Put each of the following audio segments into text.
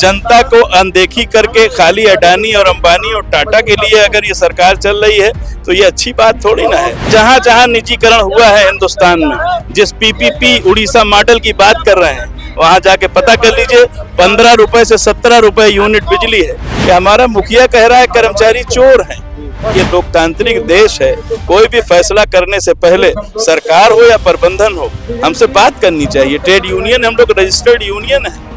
जनता को अनदेखी करके खाली अडानी और अंबानी और टाटा के लिए अगर ये सरकार चल रही है तो ये अच्छी बात थोड़ी ना है। जहाँ जहाँ निजीकरण हुआ है हिंदुस्तान में, जिस पीपीपी उड़ीसा मॉडल की बात कर रहे हैं, वहाँ जाके पता कर लीजिए 15 रुपए से 17 रुपए यूनिट बिजली है। कि हमारा मुखिया कह रहा है कर्मचारी चोर हैं। ये लोकतांत्रिक देश है, कोई भी फैसला करने से पहले सरकार हो या प्रबंधन हो, हमसे बात करनी चाहिए। ट्रेड यूनियन, हम लोग रजिस्टर्ड यूनियन है।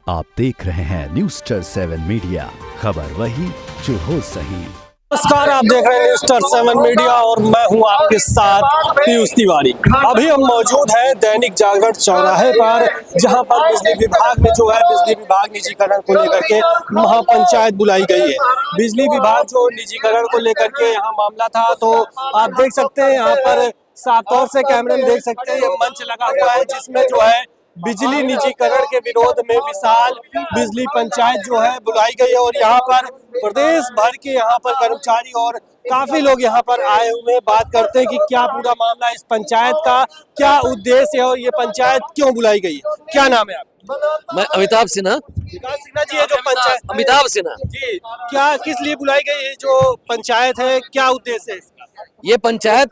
आप देख रहे हैं न्यूज़7 मीडिया, खबर वही जो हो सही। नमस्कार, आप देख रहे हैं न्यूज़7 मीडिया और मैं हूं आपके साथ पीयूष तिवारी। अभी हम मौजूद हैं दैनिक जागरण चौराहे पर, जहां पर बिजली विभाग में जो है बिजली विभाग निजीकरण को लेकर के महापंचायत बुलाई गई है। बिजली विभाग जो निजीकरण को लेकर के यहाँ मामला था, तो आप देख सकते हैं यहाँ पर साफ तौर से कैमरे में देख सकते हैं ये मंच लगा हुआ है, जिसमें जो है बिजली निजीकरण के विरोध में विशाल बिजली पंचायत जो है बुलाई गई है। और यहाँ पर प्रदेश भर के यहाँ पर कर्मचारी और काफी लोग यहाँ पर आए हुए हैं। बात करते हैं कि क्या पूरा मामला, इस पंचायत का क्या उद्देश्य है और ये पंचायत क्यों बुलाई गई है। क्या नाम है आपका? मैं अमिताभ सिन्हा। विकास सिन्हा जी है जो पंचायत। अमिताभ सिन्हा जी, क्या किस लिए बुलाई गई है जो पंचायत है, क्या उद्देश्य है इसका? ये पंचायत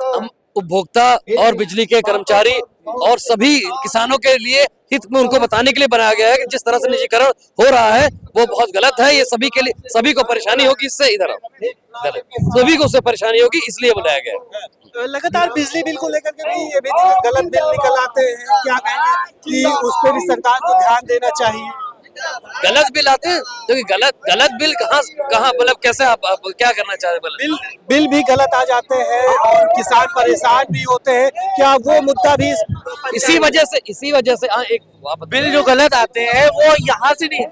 उपभोक्ता और बिजली के कर्मचारी और सभी किसानों के लिए हित में उनको बताने के लिए बनाया गया है कि जिस तरह से निजीकरण हो रहा है वो बहुत गलत है। ये सभी के लिए, सभी को परेशानी होगी इससे, इधर सभी को उससे परेशानी होगी, इसलिए बनाया गया है। लगातार बिजली बिल को लेकर के भी ये भी गलत बिल निकल आते हैं, क्या कहेंगे कि उस पर भी सरकार को ध्यान देना चाहिए? गलत बिल आते हैं तो गलत बिल कहाँ मतलब कैसे आप क्या करना चाहते हैं? बिल भी गलत आ जाते हैं और किसान परेशान भी होते हैं। क्या वो मुद्दा भी इसी वजह से एक बिल जो गलत आते हैं वो यहाँ से नहीं,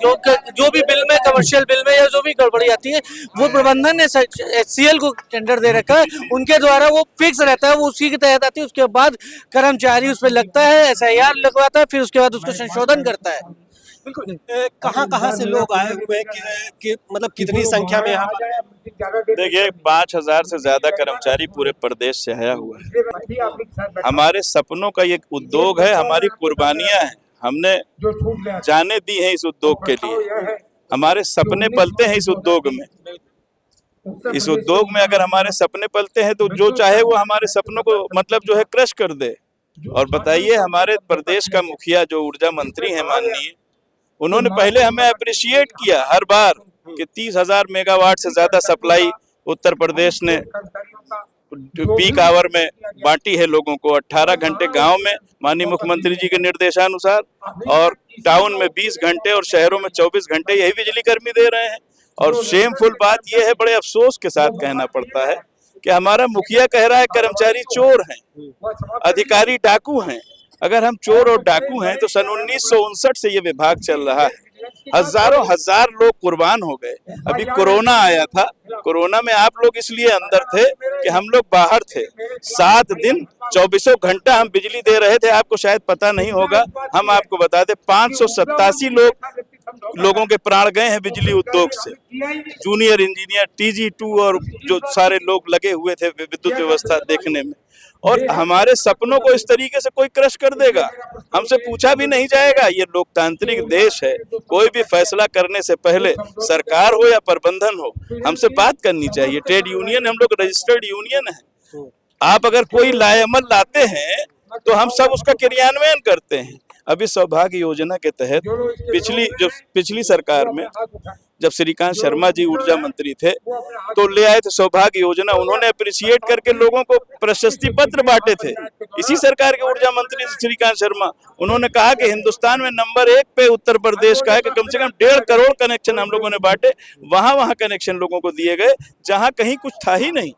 जो भी बिल में, कमर्शियल बिल में या जो भी गड़बड़ी आती है वो प्रबंधन ने HCL को टेंडर दे रखा है, उनके द्वारा वो फिक्स रहता है, वो उसी के तहत आती है। उसके बाद कर्मचारी उस पर लगता है, SIR लगवाता है, फिर उसके बाद उसको संशोधन करता है। बिल्कुल। कहाँ से लोग आए हुए हैं कि मतलब कितनी संख्या में यहाँ पर? देखिए 5000 से ज्यादा कर्मचारी पूरे प्रदेश से आया हुआ है। हमारे सपनों का ये उद्योग है, हमारी कुर्बानियां हैं, हमने जाने दी हैं इस उद्योग के लिए। हमारे सपने पलते हैं इस उद्योग में। इस उद्योग में अगर हमारे सपने पलते हैं तो जो चाहे वो हमारे सपनों को मतलब जो है क्रश कर दे। और बताइए, हमारे प्रदेश का मुखिया जो ऊर्जा मंत्री है माननीय, उन्होंने पहले हमें अप्रिशिएट किया हर बार कि 30,000 मेगावाट से ज्यादा सप्लाई उत्तर प्रदेश ने पीक आवर में बांटी है लोगों को। 18 घंटे गांव में माननीय मुख्यमंत्री जी के निर्देशानुसार, और टाउन में 20 घंटे और शहरों में 24 घंटे यही बिजली कर्मी दे रहे हैं। और शेमफुल बात यह है, बड़े अफसोस के साथ कहना पड़ता है कि हमारा मुखिया कह रहा है कर्मचारी चोर हैं, अधिकारी डाकू हैं। अगर हम चोर और डाकू हैं तो सन 1959 से ये विभाग चल रहा है। हजार लोग कुर्बान हो गए। अभी कोरोना आया था, कोरोना में आप लोग इसलिए अंदर थे कि हम लोग बाहर थे। 7 दिन 24 घंटा हम बिजली दे रहे थे। आपको शायद पता नहीं होगा, हम आपको बता दें 587 लोगों के प्राण गए हैं बिजली उद्योग से। जूनियर इंजीनियर, TG2 और जो सारे लोग लगे हुए थे विद्युत व्यवस्था देखने में। और हमारे सपनों को इस तरीके से कोई क्रश कर देगा, हमसे पूछा भी नहीं जाएगा। ये लोकतांत्रिक देश है, कोई भी फैसला करने से पहले सरकार हो या प्रबंधन हो, हमसे बात करनी चाहिए। ट्रेड यूनियन, हम लोग रजिस्टर्ड यूनियन है। आप अगर कोई लाएअमल लाते हैं तो हम सब उसका क्रियान्वयन करते हैं। अभी सौभाग्य योजना के तहत पिछली सरकार में जब श्रीकांत शर्मा जी ऊर्जा मंत्री थे तो ले आए थे सौभाग्य योजना। उन्होंने अप्रिशिएट करके लोगों को प्रशस्ति पत्र बांटे थे। इसी सरकार के ऊर्जा मंत्री श्रीकांत शर्मा, उन्होंने कहा कि हिंदुस्तान में नंबर 1 पे उत्तर प्रदेश का है कि कम से कम 1.5 करोड़ कनेक्शन हम लोगों ने बांटे। वहां कनेक्शन लोगों को दिए गए जहां कहीं कुछ था ही नहीं।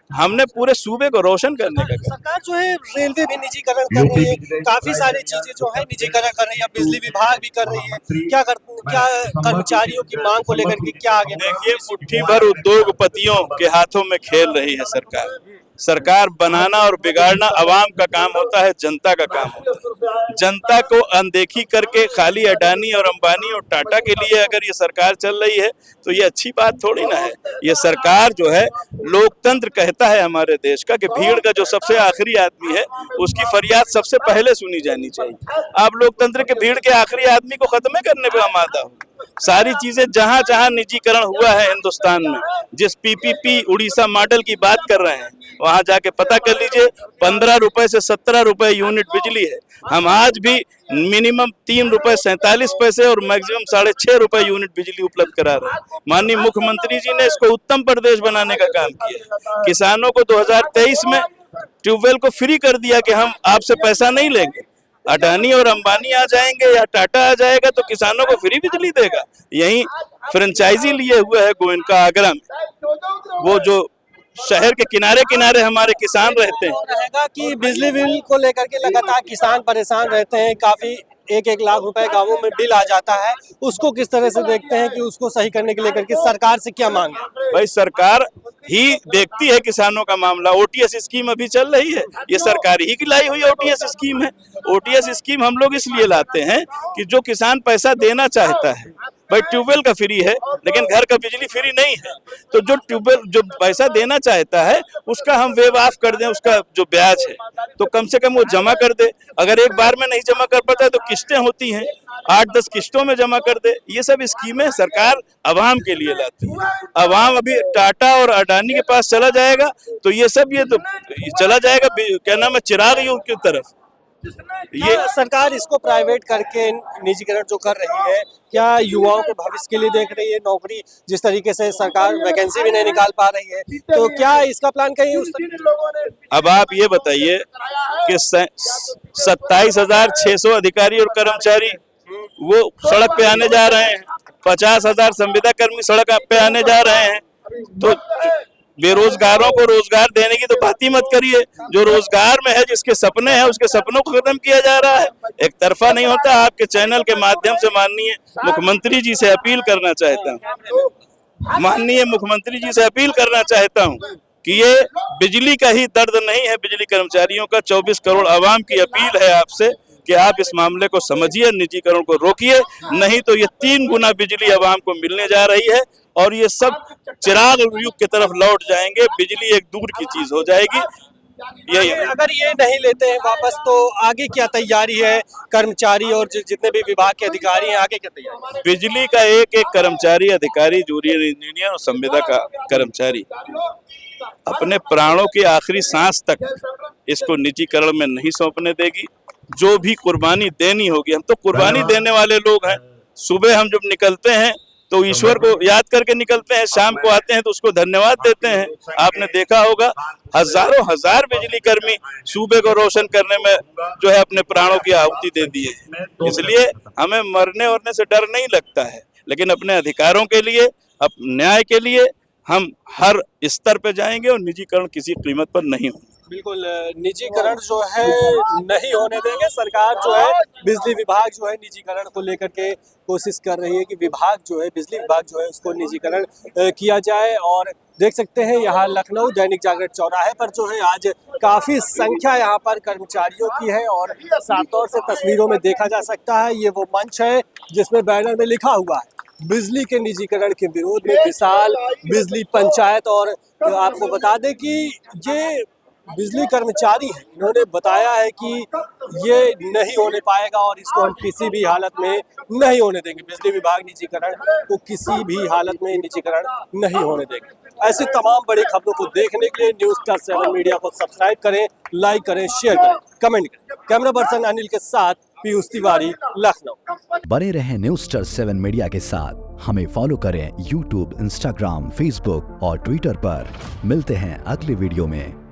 हमने पूरे सूबे को रोशन करने का। सरकार जो है रेलवे भी निजीकरण कर रही है, काफी सारी चीजें जो है निजीकरण कर रही है, बिजली विभाग भी कर रही है। क्या कर्मचारियों की मांग को लेकर के क्या आगे? देखिए, मुट्ठी भर उद्योगपतियों के हाथों में खेल रही है सरकार। सरकार बनाना और बिगाड़ना अवाम का काम होता है, जनता का काम होता है। जनता को अनदेखी करके खाली अडानी और अंबानी और टाटा के लिए अगर ये सरकार चल रही है तो ये अच्छी बात थोड़ी ना है। ये सरकार जो है, लोकतंत्र कहता है हमारे देश का कि भीड़ का जो सबसे आखिरी आदमी है उसकी फरियाद सबसे पहले सुनी जानी चाहिए। आप लोकतंत्र के भीड़ के आखिरी आदमी को खत्म करने पे आमादा हो। सारी चीजें जहां जहां निजीकरण हुआ है हिंदुस्तान में, जिस पीपीपी उड़ीसा मॉडल की बात कर रहे हैं, वहां जाके पता कर लीजिए। 15 रुपए से 17 रुपए यूनिट बिजली है। हम आज भी मिनिमम 3 रुपए 47 पैसे और मैक्सिमम 6.5 रुपए यूनिट बिजली उपलब्ध करा रहे हैं। माननीय मुख्यमंत्री जी ने इसको उत्तम प्रदेश बनाने का काम किया है। किसानों को 2023 में ट्यूबवेल को फ्री कर दिया कि हम आपसे पैसा नहीं लेंगे। अडानी और अंबानी आ जाएंगे या टाटा आ जाएगा तो किसानों को फ्री बिजली देगा। यही फ्रेंचाइजी लिए हुए है गोयनका आगरा में। वो जो शहर के किनारे किनारे हमारे किसान रहते हैं। रहेगा कि बिजली बिल को लेकर के लगातार किसान परेशान रहते हैं, काफी 1-1 लाख रुपए गांवों में बिल आ जाता है, उसको किस तरह से देखते हैं कि उसको सही करने के लेकर के सरकार से क्या मांग है? भाई सरकार ही देखती है किसानों का मामला। ओटीएस स्कीम अभी चल रही है, ये सरकार ही की लाई हुई ओटीएस स्कीम है। ओटीएस स्कीम हम लोग इसलिए लाते हैं कि जो किसान पैसा देना चाहता है, भाई ट्यूबवेल का फ्री है लेकिन घर का बिजली फ्री नहीं है, तो जो ट्यूबवेल जो पैसा देना चाहता है उसका हम वेव ऑफ कर दें, उसका जो ब्याज है तो कम से कम वो जमा कर दे। अगर एक बार में नहीं जमा कर पाता है तो किस्तें होती हैं, 8-10 किस्तों में जमा कर दे। ये सब स्कीमें सरकार अवाम के लिए लाती है। अवाम अभी टाटा और अडानी के पास चला जाएगा तो ये सब ये तो चला जाएगा क्या नाम है चिराग युग की तरफ। ये सरकार इसको प्राइवेट करके निजीकरण जो कर रही है, क्या युवाओं के भविष्य के लिए देख रही है? नौकरी जिस तरीके से सरकार वैकेंसी भी नहीं निकाल पा रही है, तो क्या इसका प्लान कहीं उस अब आप ये बताइए कि 27,600 अधिकारी और कर्मचारी वो सड़क पे आने जा रहे हैं, 50,000 संविदा कर्मी सड़क पे आने जा रहे हैं, तो बेरोजगारों को रोजगार देने की तो बात ही मत करिए। जो रोजगार में है, जिसके सपने हैं, उसके सपनों को खत्म किया जा रहा है। एक तरफा नहीं होता। आपके चैनल के माध्यम से माननीय मुख्यमंत्री जी से अपील करना चाहता हूँ, माननीय मुख्यमंत्री जी से अपील करना चाहता हूँ कि ये बिजली का ही दर्द नहीं है, बिजली कर्मचारियों का 24 करोड़ आवाम की अपील है आपसे कि आप इस मामले को समझिए, निजीकरण को रोकिए, नहीं तो ये 3 गुना बिजली आवाम को मिलने जा रही है और ये सब चिराग युग की तरफ लौट जाएंगे। बिजली एक दूर की चीज हो जाएगी। यही अगर ये नहीं लेते हैं वापस तो आगे क्या तैयारी है? कर्मचारी और जितने भी विभाग के अधिकारी हैं, आगे क्या तैयारी? बिजली का एक एक कर्मचारी, अधिकारी, जूनियर इंजीनियर और संविदा का कर्मचारी अपने प्राणों की आखिरी सांस तक इसको निजीकरण में नहीं सौंपने देगी। जो भी कुर्बानी देनी होगी, हम तो कुर्बानी देने वाले लोग हैं। सुबह हम जब निकलते हैं तो ईश्वर को याद करके निकलते हैं, शाम को आते हैं तो उसको धन्यवाद देते हैं। आपने देखा होगा हजारों हजार बिजली कर्मी सूबे को रोशन करने में जो है अपने प्राणों की आहुति दे दिए हैं। इसलिए हमें मरने वरने से डर नहीं लगता है, लेकिन अपने अधिकारों के लिए, अपने न्याय के लिए हम हर स्तर पे जाएंगे और निजीकरण किसी कीमत पर नहीं होगा। बिल्कुल, निजीकरण जो है नहीं होने देंगे। सरकार जो है, बिजली विभाग जो है निजीकरण को लेकर के कोशिश कर रही है कि विभाग जो है, बिजली विभाग जो है उसको निजीकरण किया जाए। और देख सकते हैं यहाँ लखनऊ दैनिक जागरण चौराहे पर जो है आज काफी संख्या यहाँ पर कर्मचारियों की है और साफ तौर से तस्वीरों में देखा जा सकता है ये वो मंच है जिसमें बैनर में लिखा हुआ है बिजली के निजीकरण के विरोध में विशाल बिजली पंचायत। और आपको बता दें कि ये बिजली कर्मचारी हैं, इन्होंने बताया है कि ये नहीं होने पाएगा और इसको हम किसी भी हालत में नहीं होने देंगे। बिजली विभाग निजीकरण को किसी भी हालत में निजीकरण नहीं होने देंगे। ऐसी तमाम बड़ी खबरों को देखने के लिए न्यूज़7 मीडिया को सब्सक्राइब करें, लाइक करें, शेयर करें, कमेंट करें। कैमरा पर्सन अनिल के साथ पीयूष तिवारी, लखनऊ। बने रहें न्यूज़7 मीडिया के साथ। हमें फॉलो करें YouTube, Instagram, Facebook और Twitter पर। मिलते हैं अगले वीडियो में।